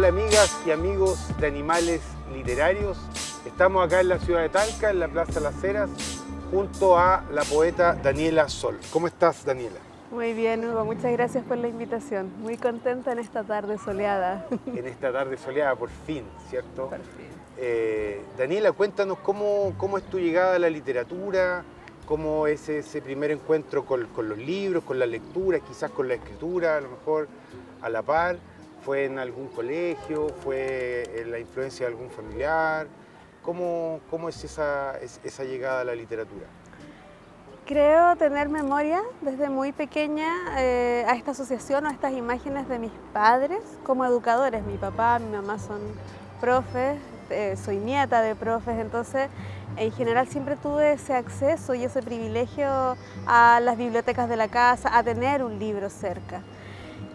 Hola amigas y amigos de Animales Literarios. Estamos acá en la ciudad de Talca, en la Plaza Las Heras, junto a la poeta Daniela Sol. ¿Cómo estás, Daniela? Muy bien, Hugo, muchas gracias por la invitación. Muy contenta en esta tarde soleada. En esta tarde soleada, por fin, ¿cierto? Por fin. Daniela, cuéntanos cómo es tu llegada a la literatura, cómo es ese primer encuentro con los libros, con la lectura, quizás con la escritura, a lo mejor a la par. ¿Fue en algún colegio? ¿Fue en la influencia de algún familiar? ¿Cómo es esa llegada a la literatura? Creo tener memoria desde muy pequeña a esta asociación o a estas imágenes de mis padres como educadores. Mi papá, mi mamá son profes, soy nieta de profes, entonces en general siempre tuve ese acceso y ese privilegio a las bibliotecas de la casa, a tener un libro cerca.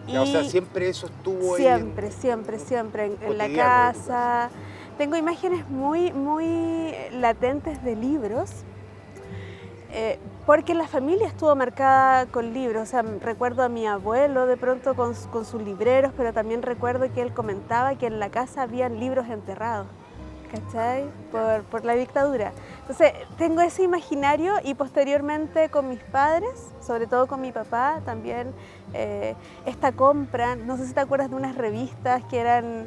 Ya, o sea, siempre eso estuvo siempre, ahí. Siempre en la casa. Tengo imágenes muy latentes de libros, porque la familia estuvo marcada con libros. O sea, recuerdo a mi abuelo de pronto con sus libreros, pero también recuerdo que él comentaba que en la casa habían libros enterrados, ¿cachai? Por la dictadura. Entonces, tengo ese imaginario y posteriormente con mis padres, sobre todo con mi papá, también esta compra, no sé si te acuerdas de unas revistas que eran,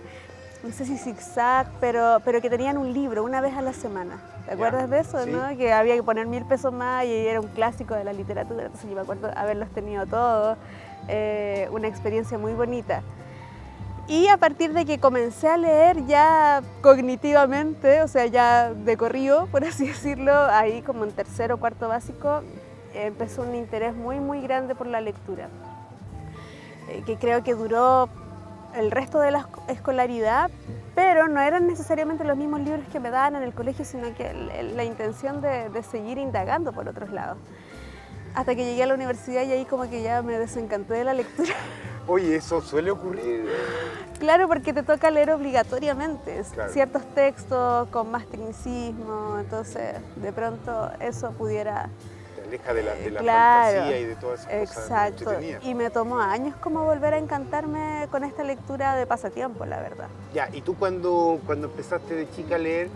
no sé si zigzag, pero que tenían un libro una vez a la semana. ¿Te acuerdas de eso, sí, no? Que había que poner 1000 pesos más y era un clásico de la literatura, entonces yo me acuerdo haberlos tenido todos, una experiencia muy bonita. Y a partir de que comencé a leer ya cognitivamente, o sea, ya de corrido, por así decirlo, ahí como en tercero o cuarto básico, empezó un interés muy grande por la lectura, que creo que duró el resto de la escolaridad, pero no eran necesariamente los mismos libros que me daban en el colegio, sino que la intención de seguir indagando por otros lados. Hasta que llegué a la universidad y ahí como que ya me desencanté de la lectura. Oye, eso suele ocurrir. Claro, porque te toca leer obligatoriamente Claro. ciertos textos con más tecnicismo, entonces de pronto eso pudiera... Te aleja de la claro, fantasía y de todas esas cosas exacto. entretenidas. Y me tomó años como volver a encantarme con esta lectura de pasatiempo, la verdad. Ya, ¿y tú cuando empezaste de chica a leer,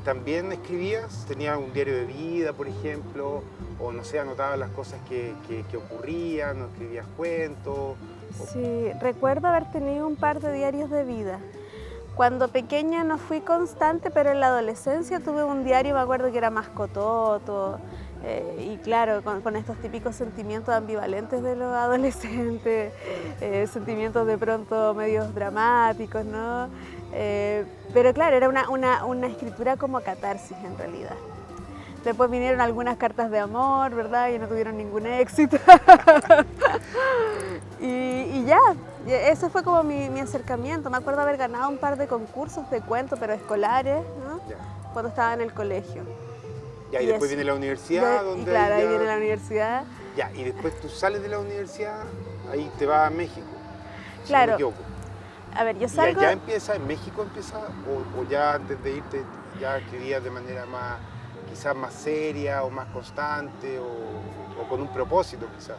también escribías? ¿Tenías un diario de vida, por ejemplo? O no sé, anotabas las cosas que ocurrían, o escribías cuentos. Sí, recuerdo haber tenido un par de diarios de vida. Cuando pequeña no fui constante, pero en la adolescencia tuve un diario, me acuerdo que era más cototo, y claro, con estos típicos sentimientos ambivalentes de los adolescentes, sentimientos de pronto medios dramáticos, ¿no? Pero claro, era una escritura como catarsis en realidad. Después vinieron algunas cartas de amor, ¿verdad? Y no tuvieron ningún éxito. y ya, ese fue como mi acercamiento. Me acuerdo haber ganado un par de concursos de cuentos, pero escolares, ¿no? Ya. Cuando estaba en el colegio. Ya, y después viene la universidad, y claro, ahí viene la universidad. Ya, y después tú sales de la universidad, ahí te vas a México, si claro. no me equivoco. A ver, yo salgo... ¿Y allá empieza, en México empieza, o ya antes de irte ya escribías de manera más, quizás más seria o más constante o con un propósito quizás?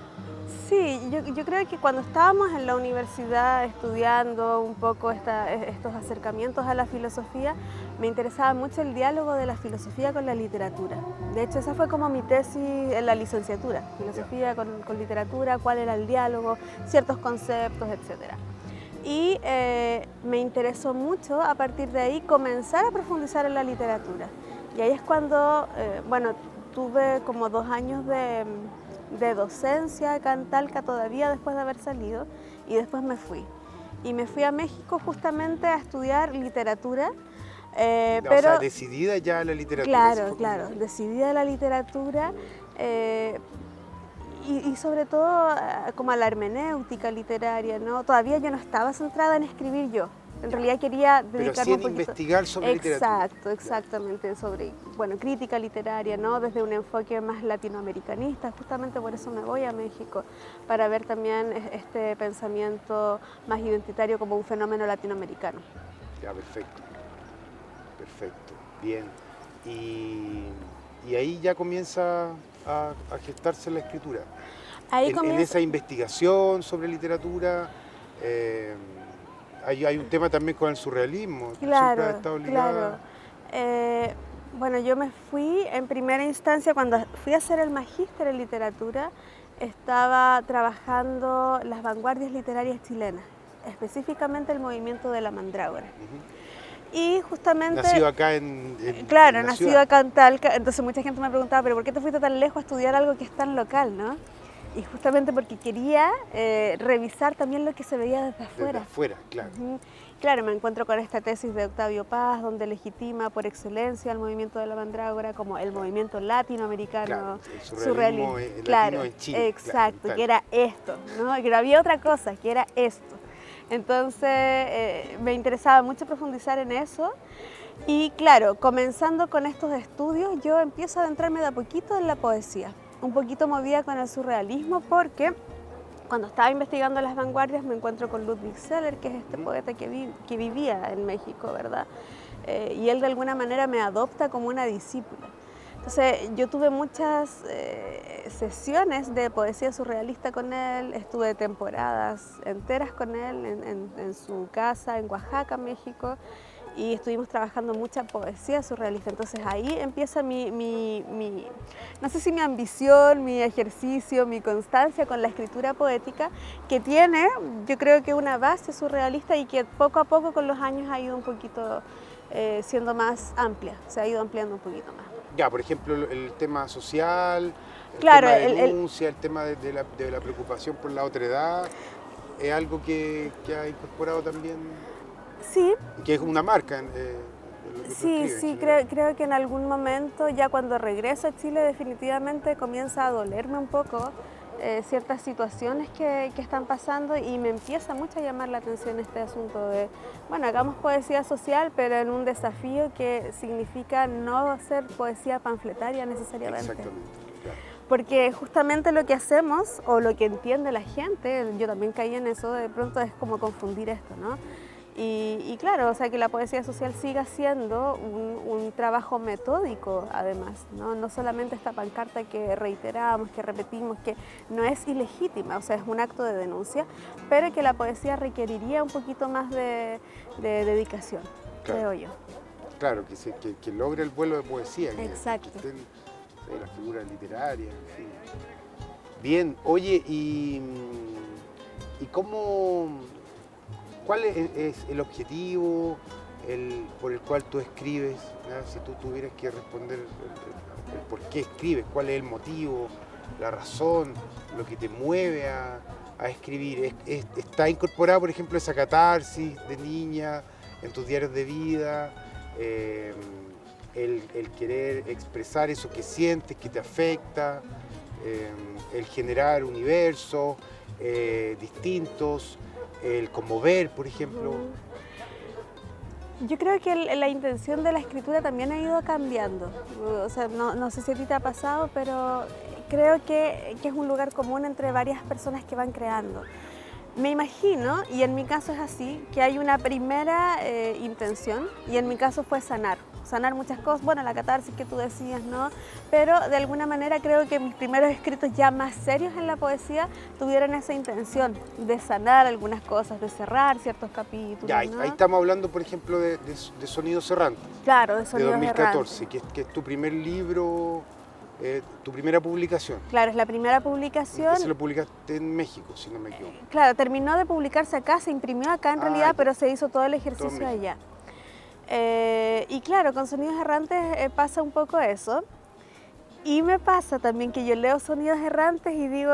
Sí, yo creo que cuando estábamos en la universidad estudiando un poco estos acercamientos a la filosofía, me interesaba mucho el diálogo de la filosofía con la literatura. De hecho, esa fue como mi tesis en la licenciatura, filosofía con literatura, cuál era el diálogo, ciertos conceptos, etc. Y me interesó mucho a partir de ahí comenzar a profundizar en la literatura. Y ahí es cuando, bueno, tuve como 2 años de docencia acá en Talca todavía después de haber salido y después me fui. Y me fui a México justamente a estudiar literatura. O sea, decidida ya la literatura. Claro, decidida la literatura y sobre todo como a la hermenéutica literaria, ¿no? Todavía yo no estaba centrada en escribir yo. En realidad quería dedicarme un poquito... investigar sobre literatura. Exactamente, sobre, bueno, crítica literaria, ¿no? Desde un enfoque más latinoamericanista, justamente por eso me voy a México, para ver también este pensamiento más identitario como un fenómeno latinoamericano. Ya, perfecto, bien. Y ahí ya comienza a gestarse la escritura. En esa investigación sobre literatura, hay un tema también con el surrealismo. Tú siempre Claro, has estado ligada. claro. Bueno, yo me fui en primera instancia, cuando fui a hacer el magíster en literatura, estaba trabajando las vanguardias literarias chilenas, específicamente el movimiento de la mandrágora. Y justamente... Nacido acá claro, en la nacido ciudad. acá en Talca, entonces mucha gente me preguntaba, pero ¿por qué te fuiste tan lejos a estudiar algo que es tan local, no? Y justamente porque quería revisar también lo que se veía desde afuera. Desde afuera, claro. Claro, me encuentro con esta tesis de Octavio Paz, donde legitima por excelencia el movimiento de la mandrágora como el movimiento latinoamericano, Claro, el surrealismo claro, latino en Chile. exacto, claro, que era esto, ¿no? Que no había otra cosa, que era esto. Entonces me interesaba mucho profundizar en eso y claro, comenzando con estos estudios yo empiezo a adentrarme de a poquito en la poesía, un poquito movida con el surrealismo porque cuando estaba investigando las vanguardias me encuentro con Ludwig Seller, que es este poeta que vivía en México, ¿verdad? Y él de alguna manera me adopta como una discípula. Entonces yo tuve muchas sesiones de poesía surrealista con él, estuve temporadas enteras con él en su casa en Oaxaca, México, y estuvimos trabajando mucha poesía surrealista. Entonces ahí empieza no sé si mi ambición, mi ejercicio, mi constancia con la escritura poética, que tiene, yo creo que una base surrealista y que poco a poco con los años ha ido un poquito siendo más amplia, se ha ido ampliando un poquito más. Ya, por ejemplo, el tema social, el Claro, tema de denuncia, el tema de la preocupación por la otredad, es algo que ha incorporado también, Sí, que es una marca. sí, creo que en algún momento, ya cuando regreso a Chile, definitivamente comienza a dolerme un poco ciertas situaciones que están pasando y me empieza mucho a llamar la atención este asunto de, bueno, hagamos poesía social, pero en un desafío que significa no hacer poesía panfletaria necesariamente. Exactamente, claro. Porque justamente lo que hacemos, o lo que entiende la gente, yo también caí en eso, de pronto es como confundir esto, ¿no? Y claro, o sea, que la poesía social siga siendo un trabajo metódico, además, ¿no? No solamente esta pancarta que reiteramos, que repetimos, que no es ilegítima, o sea, es un acto de denuncia, pero que la poesía requeriría un poquito más de dedicación, Claro. creo yo. Claro, que logre el vuelo de poesía. Exacto. Que estén las figuras literarias, en fin. Bien, oye, ¿y cuál es el objetivo por el cual tú escribes? ¿Ya? Si tú tuvieras que responder el por qué escribes, cuál es el motivo, la razón, lo que te mueve a escribir. ¿Está incorporada, por ejemplo, esa catarsis de niña en tus diarios de vida? El querer expresar eso que sientes, que te afecta, el generar universos distintos, el conmover, por ejemplo. Yo creo que la intención de la escritura también ha ido cambiando. O sea, no sé si a ti te ha pasado, pero creo que es un lugar común entre varias personas que van creando. Me imagino, y en mi caso es así, que hay una primera intención, y en mi caso fue sanar muchas cosas, bueno, la catarsis que tú decías, ¿no? Pero de alguna manera creo que mis primeros escritos ya más serios en la poesía tuvieron esa intención de sanar algunas cosas, de cerrar ciertos capítulos, Ya, ¿no? ahí estamos hablando, por ejemplo, de Sonidos Errantes, Claro, de de Sonidos 2014, Errantes. que es tu primer libro, tu primera publicación. Claro, es la primera publicación. Ese lo publicaste en México, si no me equivoco. Claro, terminó de publicarse acá, se imprimió acá en realidad, Ya. pero se hizo todo el Todo ejercicio en allá. Y claro, con Sonidos Errantes pasa un poco eso. Y me pasa también que yo leo Sonidos Errantes y digo,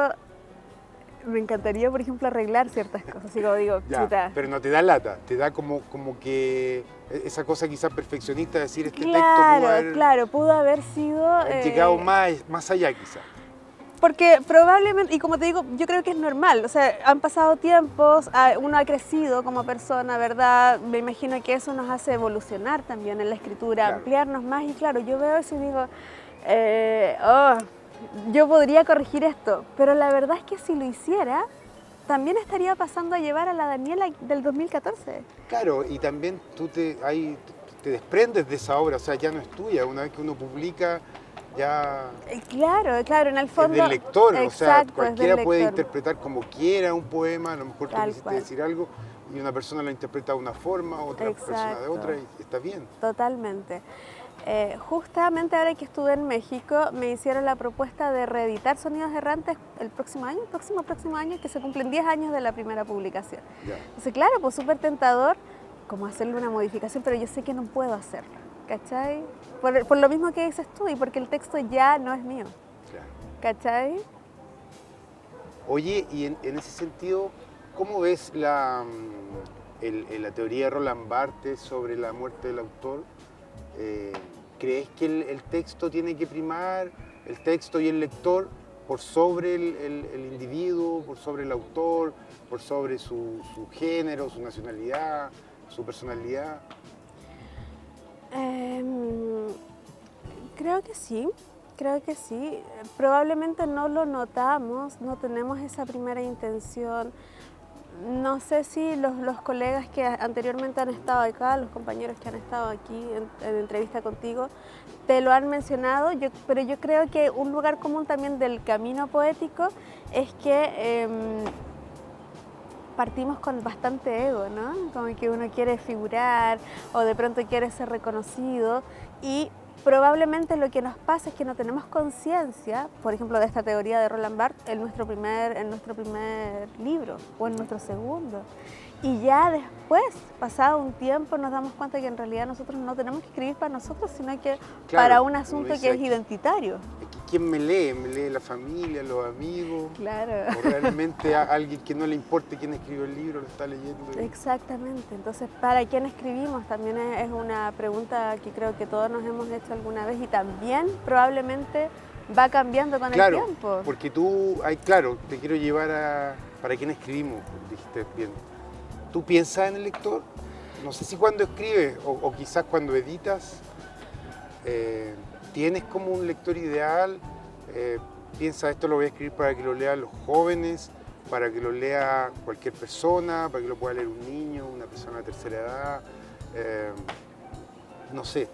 me encantaría, por ejemplo, arreglar ciertas cosas. Y como digo, Ya, chuta. pero no te da lata, te da como que esa cosa quizás perfeccionista de decir este texto Claro, pudo haber sido... haber llegado más allá quizás. Porque probablemente, y como te digo, yo creo que es normal, o sea, han pasado tiempos, uno ha crecido como persona, ¿verdad? Me imagino que eso nos hace evolucionar también en la escritura, Claro. ampliarnos más, y claro, yo veo eso y digo, yo podría corregir esto, pero la verdad es que si lo hiciera, también estaría pasando a llevar a la Daniela del 2014. Claro, y también tú te desprendes de esa obra, o sea, ya no es tuya, una vez que uno publica ya Claro, en el fondo... es del lector, o sea, exacto, es cualquiera del puede lector. interpretar como quiera un poema, a lo mejor tú Tal quisiste cual. decir algo, y una persona lo interpreta de una forma, otra persona de otra, y está bien. Totalmente. Justamente ahora que estuve en México, me hicieron la propuesta de reeditar Sonidos Errantes el próximo año, que se cumplen 10 años de la primera publicación. Ya. Entonces, claro, pues súper tentador como hacerle una modificación, pero yo sé que no puedo hacerlo, ¿cachai? Por lo mismo que dices tú y porque el texto ya no es mío, Claro. ¿cachai? Oye, y en ese sentido, ¿cómo ves la teoría de Roland Barthes sobre la muerte del autor? ¿Crees que el texto tiene que primar, el texto y el lector, por sobre el individuo, por sobre el autor, por sobre su género, su nacionalidad, su personalidad? Creo que sí. Creo que sí. Probablemente no lo notamos, no tenemos esa primera intención. No sé si los colegas que anteriormente han estado acá, los compañeros que han estado aquí en entrevista contigo, te lo han mencionado, pero yo creo que un lugar común también del camino poético es que partimos con bastante ego, ¿no? Como que uno quiere figurar o de pronto quiere ser reconocido y probablemente lo que nos pasa es que no tenemos conciencia, por ejemplo, de esta teoría de Roland Barthes en nuestro primer libro o en nuestro segundo. Y ya después, pasado un tiempo, nos damos cuenta que en realidad nosotros no tenemos que escribir para nosotros, sino que Claro, para un asunto dice que es aquí, identitario. ¿quién me lee? ¿Me lee la familia, los amigos? Claro. ¿O realmente a alguien que no le importe quién escribió el libro lo está leyendo? Exactamente. Entonces, ¿para quién escribimos? También es una pregunta que creo que todos nos hemos hecho alguna vez y también probablemente va cambiando con el tiempo. Porque tú, claro, te quiero llevar a ¿para quién escribimos? Dijiste bien. ¿Tú piensas en el lector? No sé si cuando escribes o quizás cuando editas, ¿tienes como un lector ideal? ¿Piensas esto lo voy a escribir para que lo lean los jóvenes, para que lo lea cualquier persona, para que lo pueda leer un niño, una persona de tercera edad? No sé,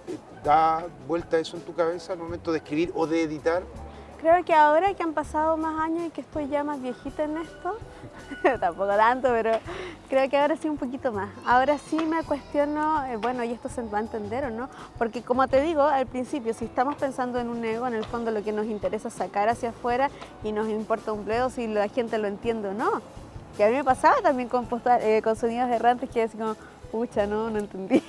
¿da vuelta eso en tu cabeza al momento de escribir o de editar? Creo que ahora que han pasado más años y que estoy ya más viejita en esto, tampoco tanto, pero creo que ahora sí un poquito más. Ahora sí me cuestiono, bueno, y esto se va a entender o no, porque como te digo al principio, si estamos pensando en un ego, en el fondo lo que nos interesa es sacar hacia afuera y nos importa un bledo si la gente lo entiende o no. Que a mí me pasaba también con Sonidos Errantes que así como, pucha, no entendí.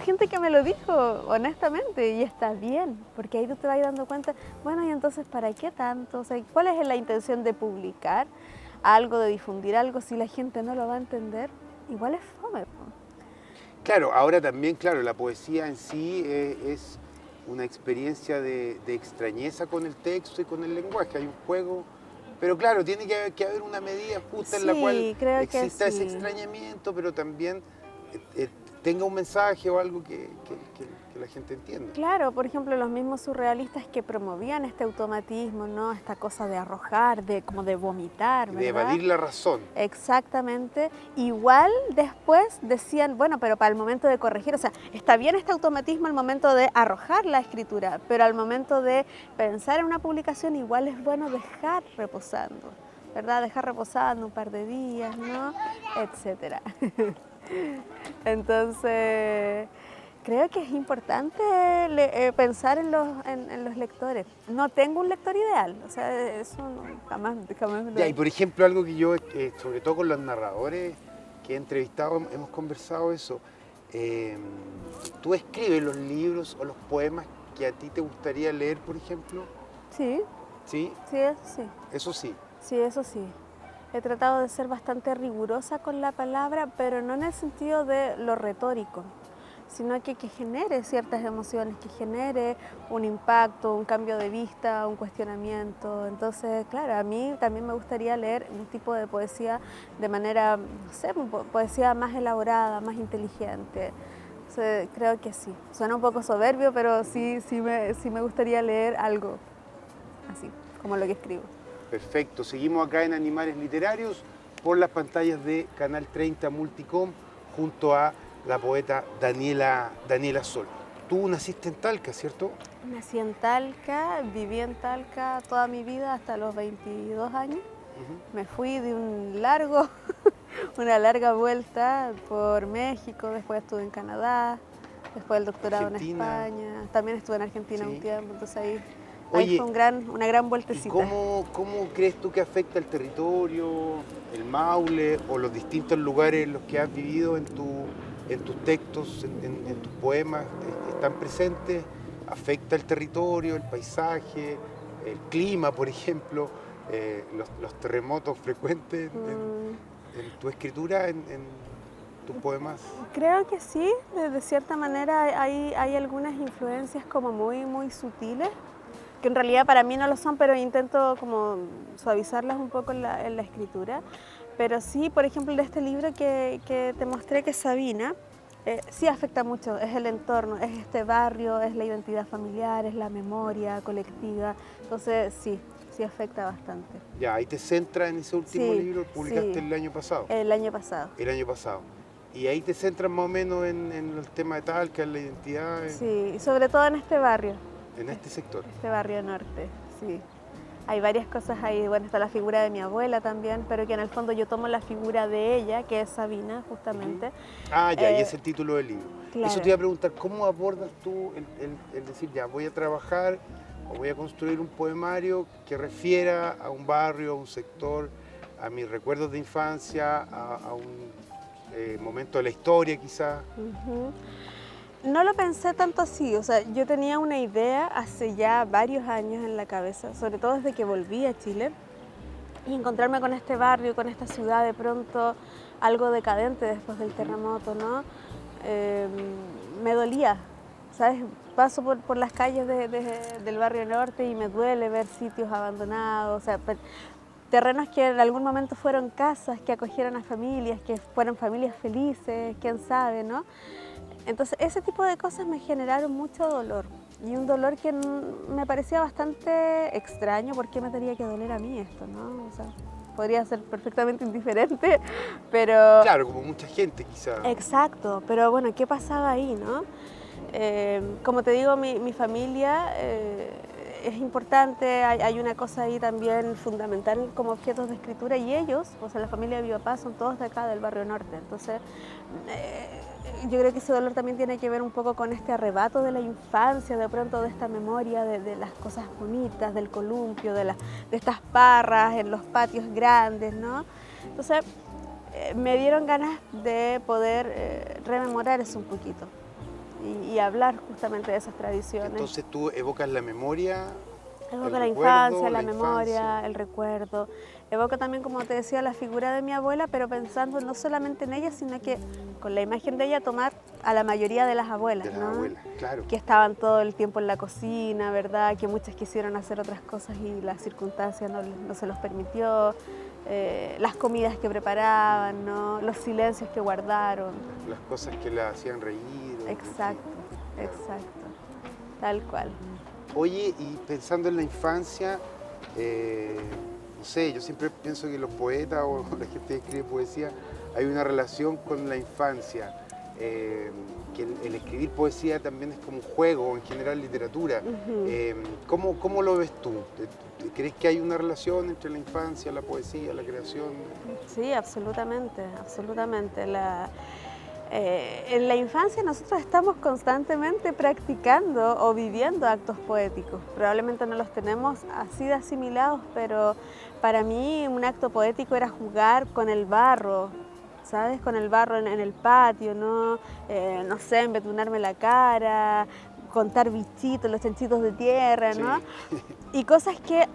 Gente que me lo dijo honestamente y está bien, porque ahí tú te vas dando cuenta, bueno, y entonces ¿para qué tanto? O sea, ¿cuál es la intención de publicar algo, de difundir algo si la gente no lo va a entender? Igual es fome. Claro, ahora también, claro, la poesía en sí es una experiencia de extrañeza con el texto y con el lenguaje, hay un juego. Pero claro, tiene que haber una medida justa en la cual exista ese extrañamiento, pero también tenga un mensaje o algo que la gente entienda. Claro, por ejemplo, los mismos surrealistas que promovían este automatismo, ¿no? Esta cosa de arrojar, como de vomitar, ¿verdad? De evadir la razón. Exactamente. Igual después decían, bueno, pero para el momento de corregir, o sea, está bien este automatismo al momento de arrojar la escritura, pero al momento de pensar en una publicación igual es bueno dejar reposando, ¿verdad? Dejar reposando un par de días, ¿no? Etcétera. Entonces, creo que es importante pensar en los lectores. No tengo un lector ideal, o sea, eso no, jamás me lo... Ya, y por ejemplo, algo que yo, sobre todo con los narradores que he entrevistado, hemos conversado eso. ¿Tú escribes los libros o los poemas que a ti te gustaría leer, por ejemplo? Sí. ¿Sí? Sí, eso sí. Eso sí. Sí, eso sí. He tratado de ser bastante rigurosa con la palabra, pero no en el sentido de lo retórico, sino que genere ciertas emociones, que genere un impacto, un cambio de vista, un cuestionamiento. Entonces, claro, a mí también me gustaría leer un tipo de poesía de manera, no sé, poesía más elaborada, más inteligente. Entonces, creo que sí. Suena un poco soberbio, pero sí me gustaría leer algo así, como lo que escribo. Perfecto, seguimos acá en Animales Literarios por las pantallas de Canal 30 Multicom junto a la poeta Daniela Sol. Tú naciste en Talca, ¿cierto? Nací en Talca, viví en Talca toda mi vida hasta los 22 años. Me fui de un largo una larga vuelta por México, después estuve en Canadá, después el doctorado Argentina. en España, también estuve en Argentina Sí. un tiempo, entonces ahí Oye, fue una gran ¿y vueltecita. cómo crees tú que afecta el territorio, el Maule o los distintos lugares en los que has vivido en tus textos, en tus poemas? ¿Están presentes? ¿Afecta el territorio, el paisaje, el clima, por ejemplo, los terremotos frecuentes Mm, en tu escritura, en tus poemas? Creo que sí, de cierta manera hay algunas influencias como muy sutiles, que en realidad para mí no lo son, pero intento como suavizarlas un poco en la escritura. Pero sí, por ejemplo, de este libro que te mostré, que es Sabina, sí afecta mucho, es el entorno, es este barrio, es la identidad familiar, es la memoria colectiva, entonces sí afecta bastante. Ya, ahí te centras en ese último Sí, libro que publicaste sí, el año pasado. el año pasado. El año pasado. Y ahí te centras más o menos en el tema de Talca, en la identidad, Sí, sobre todo en en este sector. este barrio norte, sí. Hay varias cosas ahí, bueno, está la figura de mi abuela también, pero que en el fondo yo tomo la figura de ella, que es Sabina, justamente. Ujú. Ah, ya, y Eh, es el título del libro. Eso te claro. iba a preguntar, ¿cómo abordas tú el decir, ya, voy a trabajar o voy a construir un poemario que refiera a un barrio, a un sector, a mis recuerdos de infancia, a un momento de la historia quizás? Ujú. No lo pensé tanto así, o sea, yo tenía una idea hace ya varios años en la cabeza, sobre todo desde que volví a Chile, y encontrarme con este barrio, con esta ciudad de pronto algo decadente después del terremoto, ¿no? Eh, Me dolía, ¿sabes? Paso por las calles del barrio norte y me duele ver sitios abandonados, o sea, terrenos que en algún momento fueron casas, que acogieron a familias, que fueron familias felices, quién sabe, ¿no? Entonces, ese tipo de cosas me generaron mucho dolor. Y un dolor que me parecía bastante extraño. ¿Por qué me tenía que doler a mí esto, no? O sea, podría ser perfectamente indiferente, pero... Claro, como mucha gente quizás. Exacto, pero bueno, ¿qué pasaba ahí, no? Como te digo, mi familia es importante, hay una cosa ahí también fundamental como objetos de escritura y ellos, o sea, la familia de mi papá son todos de acá, del barrio norte, entonces yo creo que ese dolor también tiene que ver un poco con este arrebato de la infancia, de pronto de esta memoria de las cosas bonitas, del columpio, de estas parras en los patios grandes, ¿no? Entonces me dieron ganas de poder rememorar eso un poquito y hablar justamente de esas tradiciones. Entonces tú evocas la memoria, el Evoca la recuerdo, infancia, la la infancia. memoria, el recuerdo. Evoca también, como te decía, la figura de mi abuela, pero pensando no solamente en ella, sino que con la imagen de ella tomar a la mayoría de las abuelas, De las ¿no? abuelas, claro. Que estaban todo el tiempo en la cocina, ¿verdad? Que muchas quisieron hacer otras cosas y las circunstancias no se los permitió. Las comidas que preparaban, ¿no? Los silencios que guardaron. Las cosas que la hacían reír. Exacto, Claro. exacto, tal cual. Oye, y pensando en la infancia, no sé, yo siempre pienso que los poetas o la gente que escribe poesía, hay una relación con la infancia, que el escribir poesía también es como un juego, o en general literatura. Ujú. ¿Cómo lo ves tú? ¿Crees que hay una relación entre la infancia, la poesía, la creación? Sí, absolutamente, absolutamente. En la infancia nosotros estamos constantemente practicando o viviendo actos poéticos. Probablemente no los tenemos así de asimilados, pero para mí un acto poético era jugar con el barro, ¿sabes? Con el barro en el patio, ¿no? No sé, embetunarme la cara, contar bichitos, los chanchitos de tierra, Sí, ¿no? Y cosas que,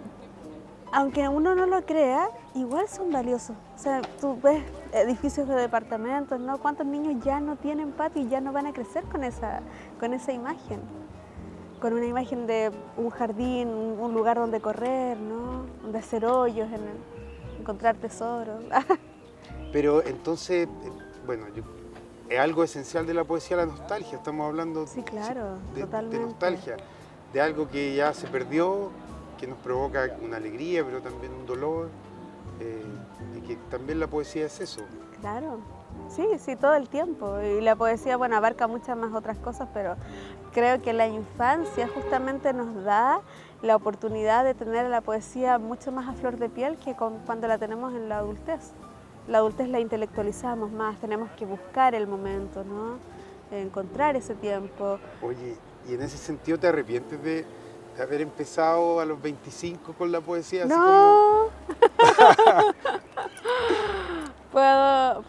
aunque uno no lo crea, igual son valiosos. O sea, tú ves edificios de departamentos, ¿no? ¿Cuántos niños ya no tienen patio y ya no van a crecer con esa imagen? Con una imagen de un jardín, un lugar donde correr, ¿no? Donde hacer hoyos, encontrar tesoros. pero entonces, bueno, es algo esencial de la poesía la nostalgia, estamos hablando Sí, claro, de totalmente. nostalgia, de algo que ya se perdió, que nos provoca una alegría, pero también un dolor, y que también la poesía es eso. Claro, sí, sí, todo el tiempo. Y la poesía, bueno, abarca muchas más otras cosas, pero creo que la infancia justamente nos da la oportunidad de tener la poesía mucho más a flor de piel que cuando la tenemos en la adultez. La adultez la intelectualizamos más, tenemos que buscar el momento, ¿no? Encontrar ese tiempo. Oye, y en ese sentido, ¿te arrepientes de haber empezado a los 25 con la poesía? Así como... No,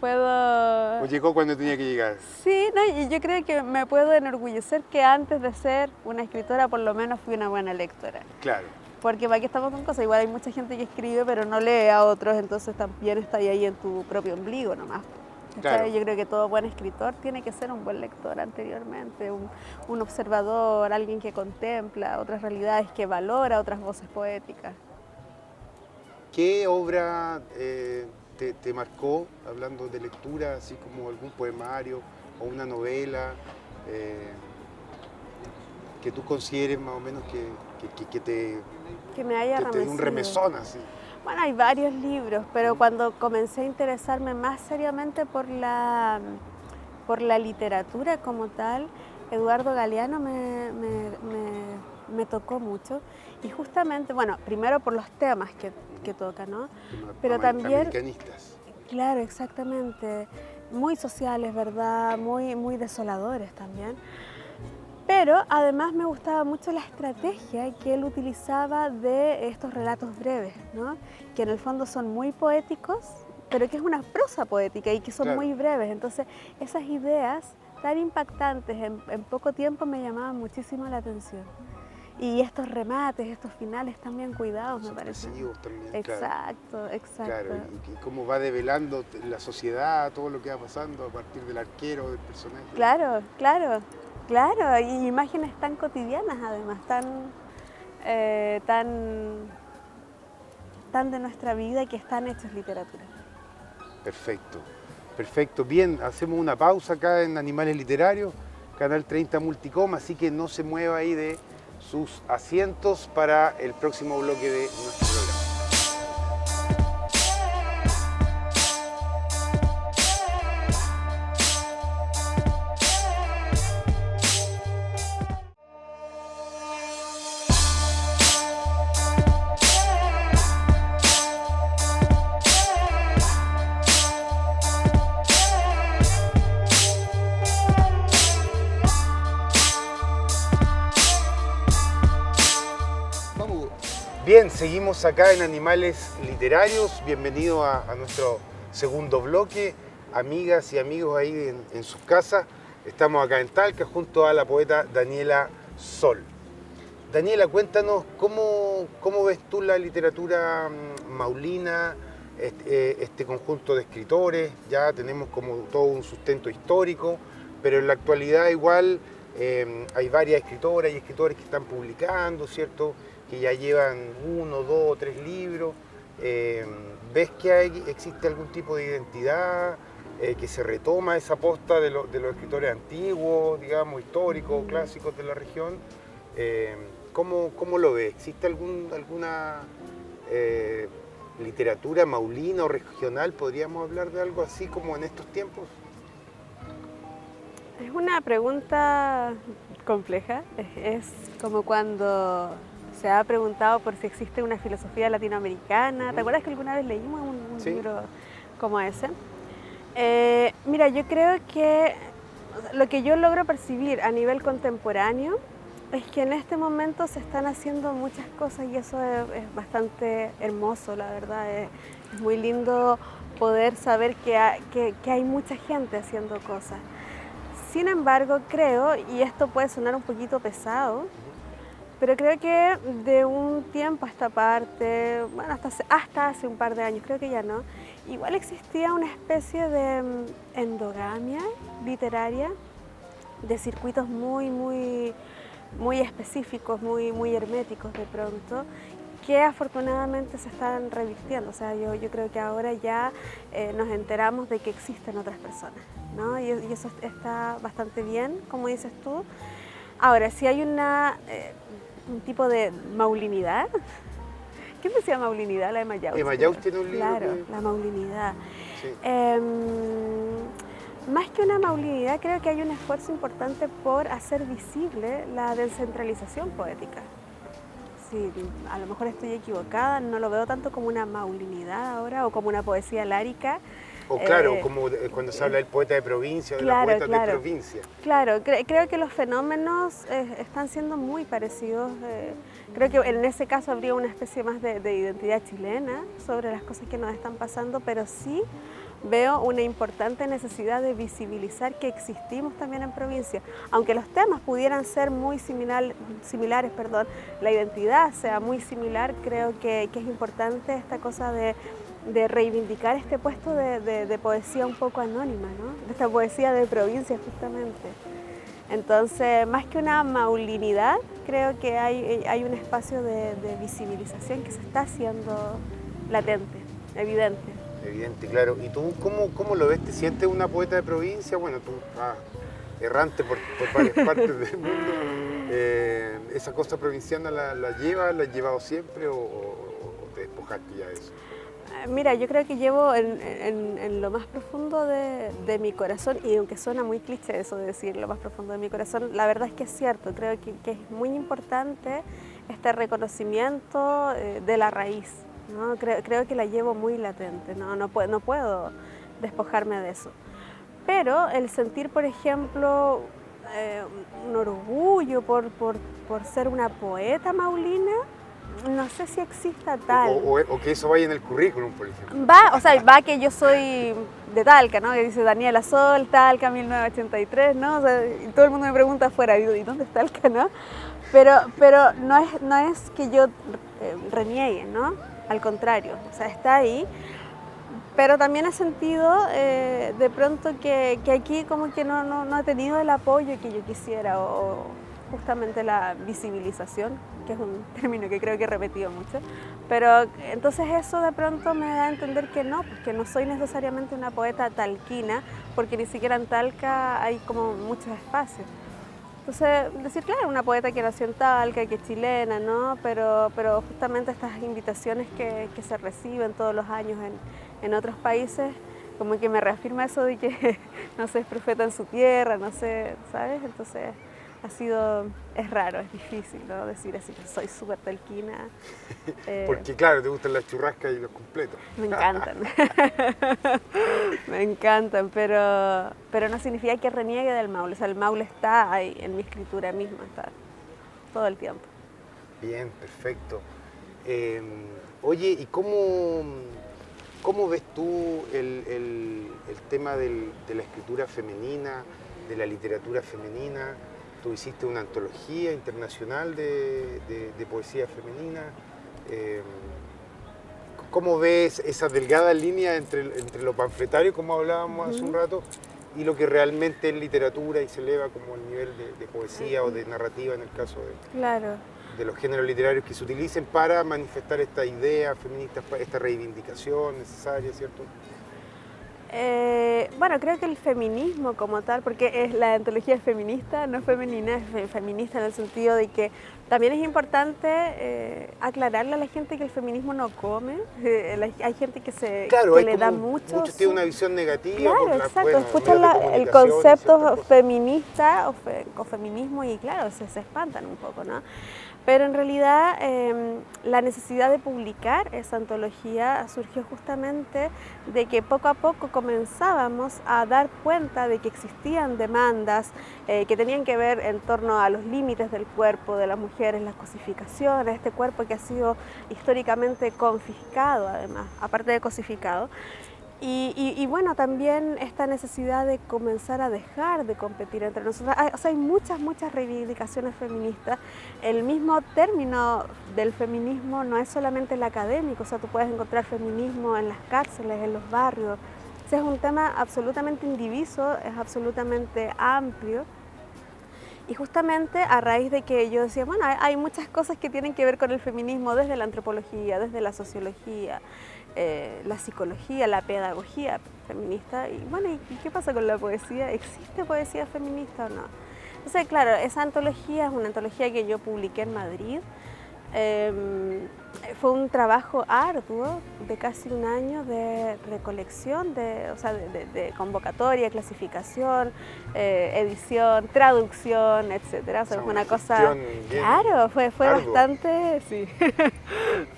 puedo... ¿O llegó cuando tenía que llegar? Sí, no, y yo creo que me puedo enorgullecer que antes de ser una escritora por lo menos fui una buena lectora. Claro. Porque aquí estamos con cosas, igual hay mucha gente que escribe pero no lee a otros, entonces también está ahí en tu propio ombligo nomás. Claro. Yo creo que todo buen escritor tiene que ser un buen lector anteriormente, un observador, alguien que contempla otras realidades, que valora otras voces poéticas. ¿Qué obra te marcó, hablando de lectura, así como algún poemario o una novela que tú consideres más o menos que me haya te dé un remesón así? Bueno, hay varios libros, pero cuando comencé a interesarme más seriamente por la literatura como tal, Eduardo Galeano me tocó mucho. Y justamente, bueno, primero por los temas que toca, ¿no? Pero también... Americanistas. Claro, exactamente. Muy sociales, ¿verdad? Muy desoladores también. Pero además me gustaba mucho la estrategia que él utilizaba de estos relatos breves, ¿no? Que en el fondo son muy poéticos, pero que es una prosa poética y que son muy breves. Entonces, esas ideas tan impactantes en poco tiempo me llamaban muchísimo la atención. Y estos remates, estos finales también cuidados, me parece. También, exacto, exacto. Claro, y cómo va develando la sociedad, todo lo que va pasando a partir del arquero, del personaje. Claro, claro. Claro, y imágenes tan cotidianas además, tan de nuestra vida y que están hechas literatura. Perfecto, perfecto. Bien, hacemos una pausa acá en Animales Literarios, Canal 30 Multicom, así que no se mueva ahí de sus asientos para el próximo bloque de nuestro programa. Bien, seguimos acá en Animales Literarios. Bienvenido a nuestro segundo bloque. Amigas y amigos ahí en sus casas. Estamos acá en Talca junto a la poeta Daniela Sol. Daniela, cuéntanos cómo ves tú la literatura maulina, este conjunto de escritores. Ya tenemos como todo un sustento histórico, pero en la actualidad igual hay varias escritoras y escritores que están publicando, ¿cierto?, que ya llevan 1, 2, 3 libros. ¿Ves que existe algún tipo de identidad, que se retoma esa posta de los escritores antiguos, digamos, históricos, clásicos de la región? ¿Cómo lo ves? ¿Existe alguna literatura maulina o regional? ¿Podríamos hablar de algo así como en estos tiempos? Es una pregunta compleja. Es como cuando se ha preguntado por si existe una filosofía latinoamericana. ¿Te acuerdas que alguna vez leímos un libro como ese? Mira, yo creo que lo que yo logro percibir a nivel contemporáneo es que en este momento se están haciendo muchas cosas y eso es bastante hermoso, la verdad. Es muy lindo poder saber que hay mucha gente haciendo cosas. Sin embargo, creo, y esto puede sonar un poquito pesado, pero creo que de un tiempo a esta parte, bueno, hasta hace un par de años, creo que ya no, igual existía una especie de endogamia literaria, de circuitos muy específicos, muy herméticos de pronto, que afortunadamente se están revirtiendo. O sea, yo creo que ahora ya nos enteramos de que existen otras personas, ¿no? Y eso está bastante bien, como dices tú. Ahora, si hay un tipo de maulinidad. ¿Quién decía maulinidad? La de Mayaus. Mayaus tiene un libro. Claro, la maulinidad. Sí. Más que una maulinidad, creo que hay un esfuerzo importante por hacer visible la descentralización poética. Sí, a lo mejor estoy equivocada, no lo veo tanto como una maulinidad ahora o como una poesía lárica, O claro, como cuando se habla del poeta de provincia, de la poeta de provincia. Claro, creo que los fenómenos están siendo muy parecidos. Creo que en ese caso habría una especie más de identidad chilena sobre las cosas que nos están pasando, pero sí veo una importante necesidad de visibilizar que existimos también en provincia. Aunque los temas pudieran ser muy similares, la identidad sea muy similar, creo que es importante esta cosa de reivindicar este puesto de poesía un poco anónima, ¿no? De esta poesía de provincia justamente. Entonces, más que una maulinidad, creo que hay un espacio de visibilización que se está haciendo latente, evidente. Evidente, claro. ¿Y tú cómo lo ves? ¿Te sientes una poeta de provincia? Bueno, tú errante por varias partes del mundo. ¿Esa cosa provinciana la llevas? ¿La has llevado siempre o te despojaste ya de eso? Mira, yo creo que llevo en lo más profundo de mi corazón, y aunque suena muy cliché eso de decir lo más profundo de mi corazón, la verdad es que es cierto. Creo que es muy importante este reconocimiento de la raíz, ¿no? Creo que la llevo muy latente, no puedo despojarme de eso. Pero el sentir, por ejemplo, un orgullo por ser una poeta maulina, no sé si exista tal. O que eso vaya en el currículum, por ejemplo. Va que yo soy de Talca, ¿no? Que dice Daniela Sol, Talca, 1983, ¿no? O sea, y todo el mundo me pregunta afuera, ¿y dónde está Talca, no? Pero no es que yo reniegue, ¿no? Al contrario, o sea, está ahí. Pero también he sentido de pronto que aquí como que no he tenido el apoyo que yo quisiera, o justamente la visibilización, que es un término que creo que he repetido mucho. Pero entonces eso de pronto me da a entender que no, porque no soy necesariamente una poeta talquina, porque ni siquiera en Talca hay como muchos espacios. Entonces, decir, claro, una poeta que nació en Talca, que es chilena, ¿no? Pero justamente estas invitaciones que se reciben todos los años en otros países, como que me reafirma eso de que no se es profeta en su tierra, no sé, ¿sabes? Entonces, es raro, es difícil, ¿no? Decir así que soy súper talquina. Porque claro, te gustan las churrascas y los completos. Me encantan. Me encantan, pero no significa que reniegue del Maule. O sea, el Maule está ahí, en mi escritura misma, está todo el tiempo. Bien, perfecto. Oye, ¿y cómo ves tú el tema de la escritura femenina, de la literatura femenina? Tú hiciste una antología internacional de poesía femenina. ¿Cómo ves esa delgada línea entre lo panfletario, como hablábamos hace un rato, y lo que realmente es literatura y se eleva como el nivel de poesía o de narrativa en el caso de los géneros literarios que se utilicen para manifestar esta idea feminista, esta reivindicación necesaria, ¿cierto? Bueno, creo que el feminismo como tal, porque la antología es feminista, no femenina, es feminista en el sentido de que también es importante aclararle a la gente que el feminismo no come. Hay gente que le da mucho. Muchos tienen una visión negativa. Claro, exacto. Escuchan el concepto feminista o feminismo y claro, se espantan un poco, ¿no? Pero en realidad la necesidad de publicar esa antología surgió justamente de que poco a poco comenzábamos a dar cuenta de que existían demandas que tenían que ver en torno a los límites del cuerpo de las mujeres, las cosificaciones, este cuerpo que ha sido históricamente confiscado además, aparte de cosificado. Y bueno, también esta necesidad de comenzar a dejar de competir entre nosotros. O sea, hay muchas reivindicaciones feministas. El mismo término del feminismo no es solamente el académico, o sea, tú puedes encontrar feminismo en las cárceles, en los barrios. O sea, es un tema absolutamente indiviso, es absolutamente amplio. Y justamente a raíz de que yo decía, bueno, hay muchas cosas que tienen que ver con el feminismo desde la antropología, desde la sociología, la psicología, la pedagogía feminista. Y bueno, ¿y qué pasa con la poesía? ¿Existe poesía feminista o no? Entonces, claro, esa antología es una antología que yo publiqué en Madrid. Fue un trabajo arduo de casi un año de recolección, o sea, de convocatoria, clasificación, edición, traducción, etcétera. O sea, fue una cosa, claro, fue bastante, sí,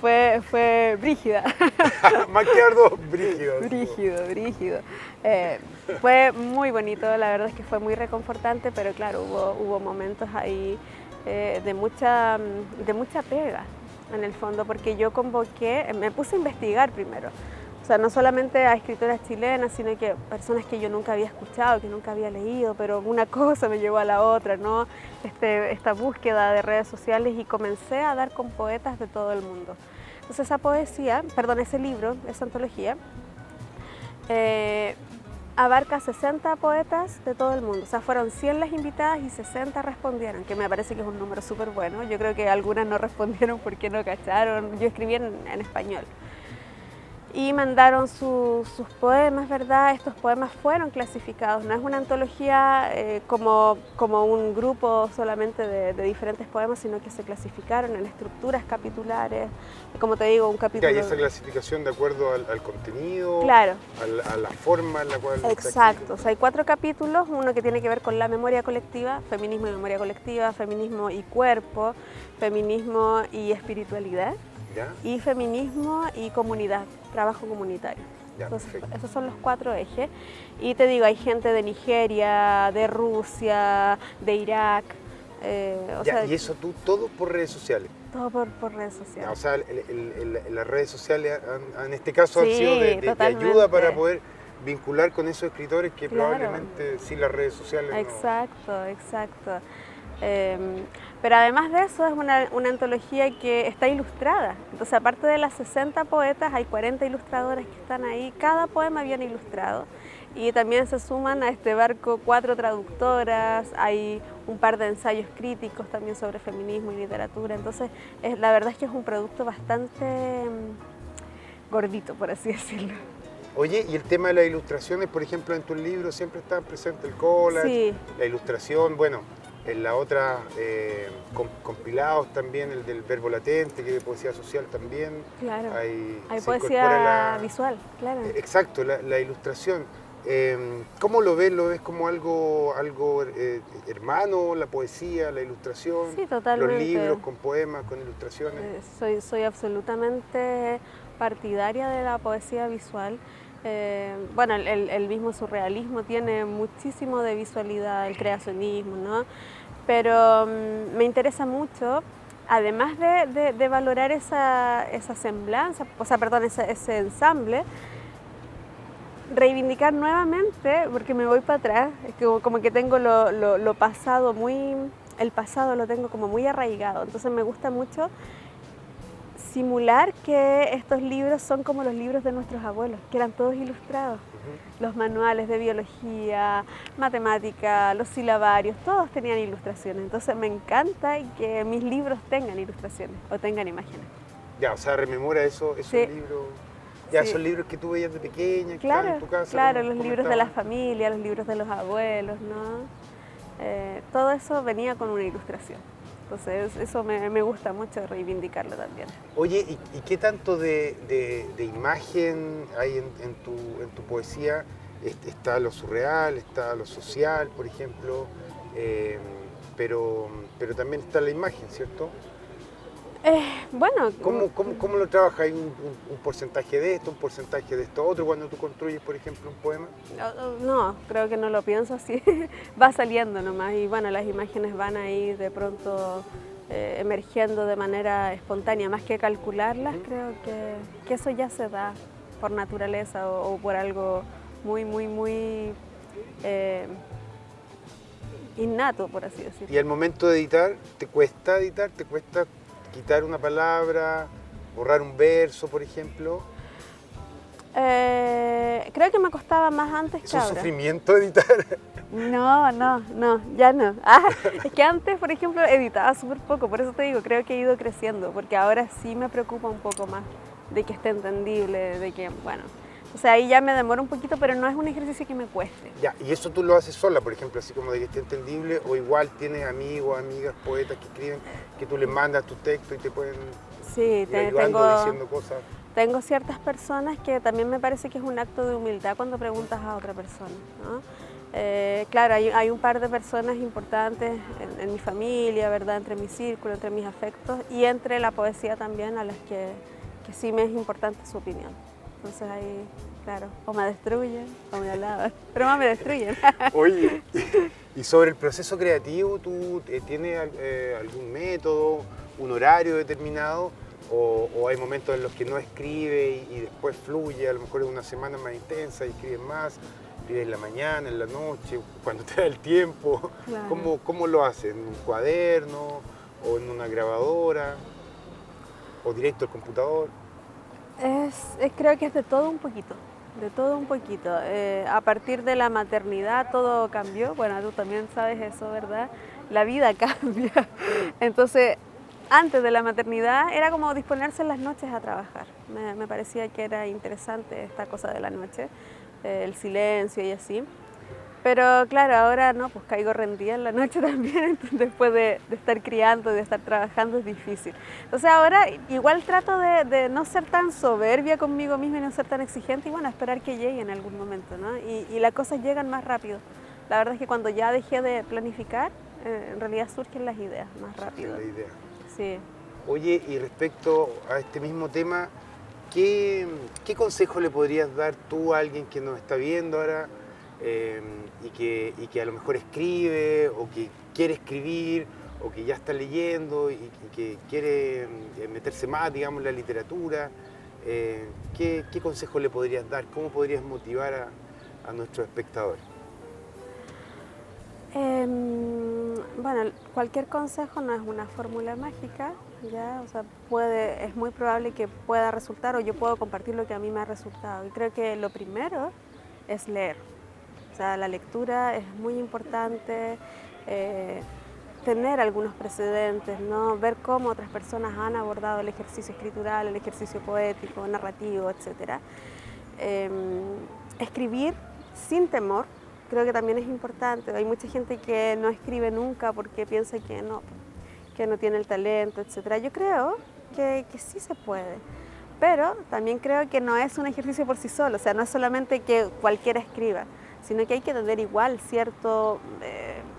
fue brígida. Más que arduo, brígido. Brígido. Fue muy bonito, la verdad es que fue muy reconfortante, pero claro, hubo momentos ahí de mucha pega, en el fondo, porque yo me puse a investigar primero. O sea, no solamente a escritoras chilenas, sino que personas que yo nunca había escuchado, que nunca había leído, pero una cosa me llevó a la otra, ¿no? Esta búsqueda de redes sociales, y comencé a dar con poetas de todo el mundo. Entonces ese libro, esa antología, abarca 60 poetas de todo el mundo. O sea, fueron 100 las invitadas y 60 respondieron, que me parece que es un número súper bueno. Yo creo que algunas no respondieron porque no cacharon. Yo escribí en español. Y mandaron sus poemas, ¿verdad? Estos poemas fueron clasificados. No es una antología como un grupo solamente de diferentes poemas, sino que se clasificaron en estructuras capitulares. Como te digo, un capítulo... ¿Y esa clasificación de acuerdo al contenido? Claro. A la forma en la cual... Exacto. O sea, hay 4 capítulos. Uno que tiene que ver con la memoria colectiva, feminismo y memoria colectiva, feminismo y cuerpo, feminismo y espiritualidad. ¿Ya? Y feminismo y comunidad, trabajo comunitario. Ya, entonces, esos son los 4 ejes. Y te digo, hay gente de Nigeria, de Rusia, de Irak. ¿Y eso todo por redes sociales? Todo por redes sociales. O sea, las redes sociales en este caso han sido de ayuda para poder vincular con esos escritores que probablemente sin las redes sociales Exacto. Pero además de eso es una antología que está ilustrada. Entonces, aparte de las 60 poetas, hay 40 ilustradoras que están ahí. Cada poema viene ilustrado. Y también se suman a este barco 4 traductoras, hay un par de ensayos críticos también sobre feminismo y literatura. Entonces, la verdad es que es un producto bastante gordito, por así decirlo. Oye, y el tema de las ilustraciones, por ejemplo, en tus libros siempre está presente el collage, la ilustración, bueno, en la otra compilados también, el del verbo latente, que es de poesía social también. Claro, hay poesía visual, claro. Exacto, la ilustración. ¿Cómo lo ves? ¿Lo ves como algo hermano, la poesía, la ilustración? Sí, totalmente. Los libros con poemas, con ilustraciones. Soy absolutamente partidaria de la poesía visual. Bueno, el mismo surrealismo tiene muchísimo de visualidad, el creacionismo, ¿no? Pero me interesa mucho, además de valorar esa semblanza, ese ensamble, reivindicar nuevamente, porque me voy para atrás, es que como que tengo lo pasado el pasado lo tengo como muy arraigado, entonces me gusta mucho simular que estos libros son como los libros de nuestros abuelos, que eran todos ilustrados. Los manuales de biología, matemática, los silabarios, todos tenían ilustraciones. Entonces me encanta que mis libros tengan ilustraciones o tengan imágenes. Ya, o sea, rememora esos libros. Ya, son libros que tú veías de pequeña, que estaban en tu casa. Claro, los libros de la familia, los libros de los abuelos, ¿no? Todo eso venía con una ilustración. Entonces eso me gusta mucho reivindicarlo también. Oye, ¿y qué tanto de imagen hay en tu poesía? Está lo surreal, está lo social, por ejemplo, pero también está la imagen, ¿cierto? Bueno... ¿Cómo lo trabajas? ¿Hay un porcentaje de esto, un porcentaje de esto otro cuando tú construyes, por ejemplo, un poema? No, creo que no lo pienso así. Va saliendo nomás y bueno, las imágenes van ahí de pronto emergiendo de manera espontánea. Más que calcularlas, creo que eso ya se da por naturaleza o por algo muy innato, por así decirlo. ¿Y al momento de editar, te cuesta editar? ¿Te cuesta quitar una palabra, borrar un verso, por ejemplo? Creo que me costaba más antes que ahora. ¿Es un sufrimiento editar? No, ya no. Es que antes, por ejemplo, editaba súper poco, por eso te digo, creo que he ido creciendo, porque ahora sí me preocupa un poco más de que esté entendible, de que, bueno, O sea, ahí ya me demoro un poquito, pero no es un ejercicio que me cueste. Ya, ¿y eso tú lo haces sola, por ejemplo, así como de que esté entendible? ¿O igual tienes amigos, amigas, poetas que escriben, que tú les mandas tu texto y te pueden Sí, ir ayudando, diciendo cosas? Tengo ciertas personas que también me parece que es un acto de humildad cuando preguntas a otra persona, ¿no? Claro, hay un par de personas importantes en mi familia, ¿verdad? Entre mi círculo, entre mis afectos y entre la poesía también, a las que sí me es importante su opinión. Entonces ahí, claro, o me destruyen o me alaban, pero más me destruyen. Oye, y sobre el proceso creativo, ¿tú tienes algún método, un horario determinado? ¿O hay momentos en los que no escribe y después fluye? A lo mejor es una semana más intensa y escribes más, escribes en la mañana, en la noche, cuando te da el tiempo. Claro. ¿Cómo lo haces? ¿En un cuaderno o en una grabadora o directo al computador? Creo que es de todo un poquito, de todo un poquito. A partir de la maternidad todo cambió, bueno, tú también sabes eso, ¿verdad? La vida cambia. Entonces, antes de la maternidad era como disponerse en las noches a trabajar. Me parecía que era interesante esta cosa de la noche, el silencio y así. Pero claro, ahora no, pues caigo rendida en la noche también, entonces después de estar criando, de estar trabajando es difícil. Entonces ahora igual trato de no ser tan soberbia conmigo misma y no ser tan exigente y bueno, esperar que llegue en algún momento, ¿no? Y las cosas llegan más rápido. La verdad es que cuando ya dejé de planificar, en realidad surgen las ideas más rápido. La idea. Sí. Oye, y respecto a este mismo tema, ¿qué consejo le podrías dar tú a alguien que nos está viendo ahora y que a lo mejor escribe o que quiere escribir o que ya está leyendo y que quiere meterse más, digamos, en la literatura? ¿Qué consejo le podrías dar? ¿Cómo podrías motivar a nuestros espectadores? Bueno, cualquier consejo no es una fórmula mágica, ¿ya? O sea, es muy probable que pueda resultar o yo puedo compartir lo que a mí me ha resultado. Y creo que lo primero es leer. O sea, la lectura es muy importante, tener algunos precedentes, ¿no? Ver cómo otras personas han abordado el ejercicio escritural, el ejercicio poético, narrativo, etc. Escribir sin temor. Creo que también es importante. Hay mucha gente que no escribe nunca porque piensa que no tiene el talento, etc. Yo creo que sí se puede, pero también creo que no es un ejercicio por sí solo, o sea, no es solamente que cualquiera escriba, sino que hay que tener igual cierto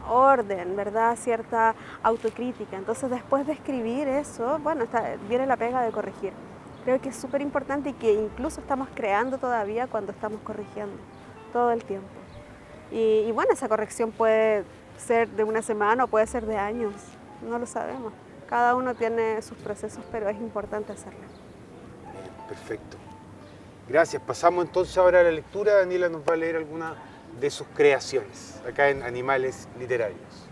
orden, ¿verdad? Cierta autocrítica. Entonces, después de escribir eso, bueno, viene la pega de corregir. Creo que es súper importante y que incluso estamos creando todavía cuando estamos corrigiendo todo el tiempo. Y bueno, esa corrección puede ser de una semana o puede ser de años, no lo sabemos. Cada uno tiene sus procesos, pero es importante hacerlo. Bien, perfecto. Gracias. Pasamos entonces ahora a la lectura. Daniela nos va a leer alguna de sus creaciones, acá en Animales Literarios.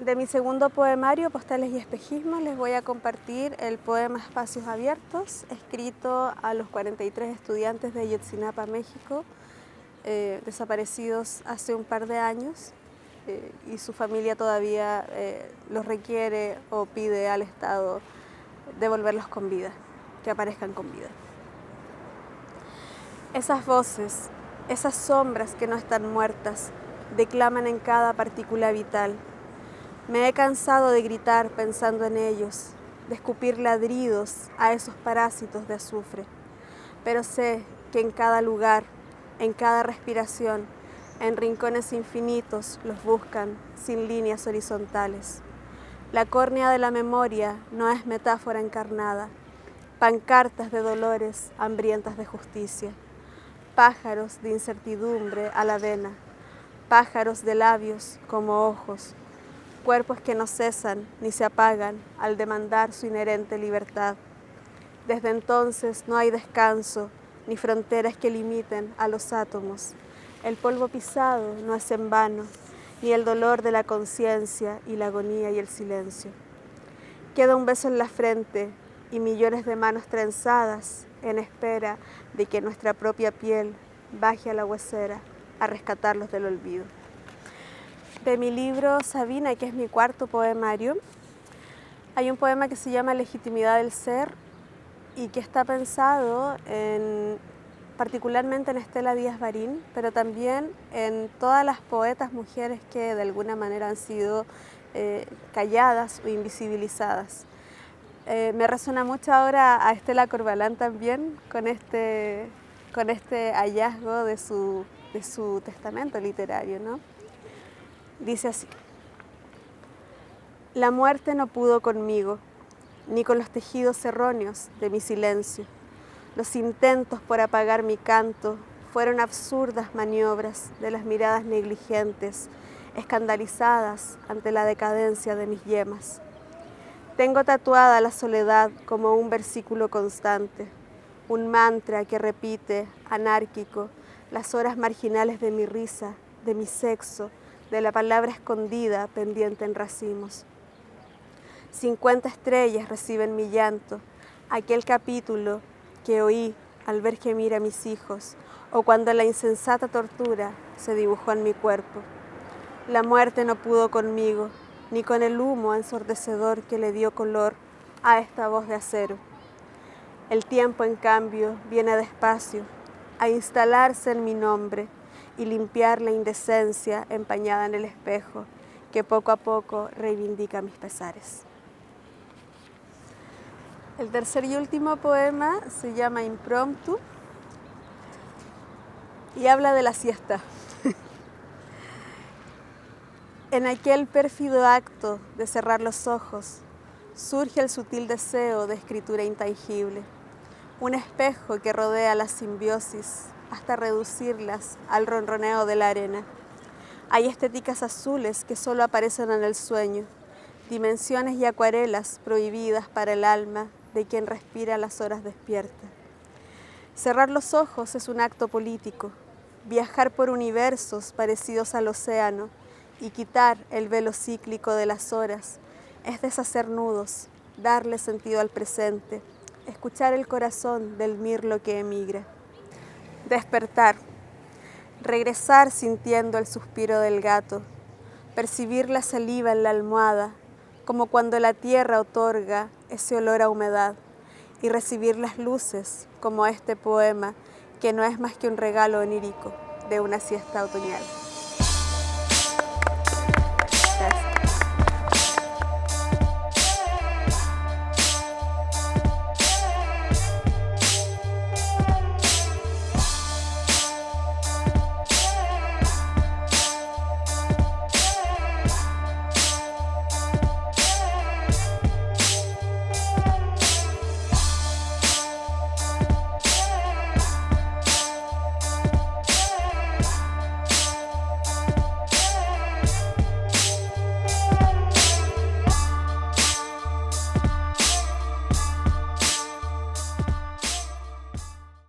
De mi segundo poemario, Postales y Espejismos, les voy a compartir el poema Espacios Abiertos, escrito a los 43 estudiantes de Ayotzinapa, México, desaparecidos hace un par de años, y su familia todavía los requiere o pide al Estado devolverlos con vida, que aparezcan con vida. Esas voces, esas sombras que no están muertas, declaman en cada partícula vital. Me he cansado de gritar pensando en ellos, de escupir ladridos a esos parásitos de azufre. Pero sé que en cada lugar, en cada respiración, en rincones infinitos los buscan sin líneas horizontales. La córnea de la memoria no es metáfora encarnada, pancartas de dolores hambrientas de justicia, pájaros de incertidumbre a la vena, pájaros de labios como ojos, cuerpos que no cesan ni se apagan al demandar su inherente libertad. Desde entonces no hay descanso ni fronteras que limiten a los átomos. El polvo pisado no es en vano, ni el dolor de la conciencia y la agonía y el silencio. Queda un beso en la frente y millones de manos trenzadas en espera de que nuestra propia piel baje a la huesera a rescatarlos del olvido. De mi libro Sabina, que es mi cuarto poemario, hay un poema que se llama Legitimidad del Ser, y que está pensado particularmente en Estela Díaz Barín, pero también en todas las poetas mujeres que de alguna manera han sido calladas o invisibilizadas. Me resuena mucho ahora a Estela Corbalán también con este hallazgo de su testamento literario, ¿no? Dice así: la muerte no pudo conmigo, ni con los tejidos erróneos de mi silencio. Los intentos por apagar mi canto fueron absurdas maniobras de las miradas negligentes, escandalizadas ante la decadencia de mis yemas. Tengo tatuada la soledad como un versículo constante, un mantra que repite, anárquico, las horas marginales de mi risa, de mi sexo, de la palabra escondida pendiente en racimos. 50 estrellas reciben mi llanto, aquel capítulo que oí al ver gemir a mis hijos, o cuando la insensata tortura se dibujó en mi cuerpo. La muerte no pudo conmigo, ni con el humo ensordecedor que le dio color a esta voz de acero. El tiempo, en cambio, viene despacio a instalarse en mi nombre y limpiar la indecencia empañada en el espejo que poco a poco reivindica mis pesares. El tercer y último poema se llama Impromptu y habla de la siesta. En aquel pérfido acto de cerrar los ojos surge el sutil deseo de escritura intangible, un espejo que rodea la simbiosis hasta reducirlas al ronroneo de la arena. Hay estéticas azules que solo aparecen en el sueño, dimensiones y acuarelas prohibidas para el alma de quien respira las horas despierta. Cerrar los ojos es un acto político, viajar por universos parecidos al océano y quitar el velo cíclico de las horas es deshacer nudos, darle sentido al presente, escuchar el corazón del mirlo que emigra. Despertar, regresar sintiendo el suspiro del gato, percibir la saliva en la almohada, como cuando la tierra otorga ese olor a humedad, y recibir las luces como este poema que no es más que un regalo onírico de una siesta otoñal.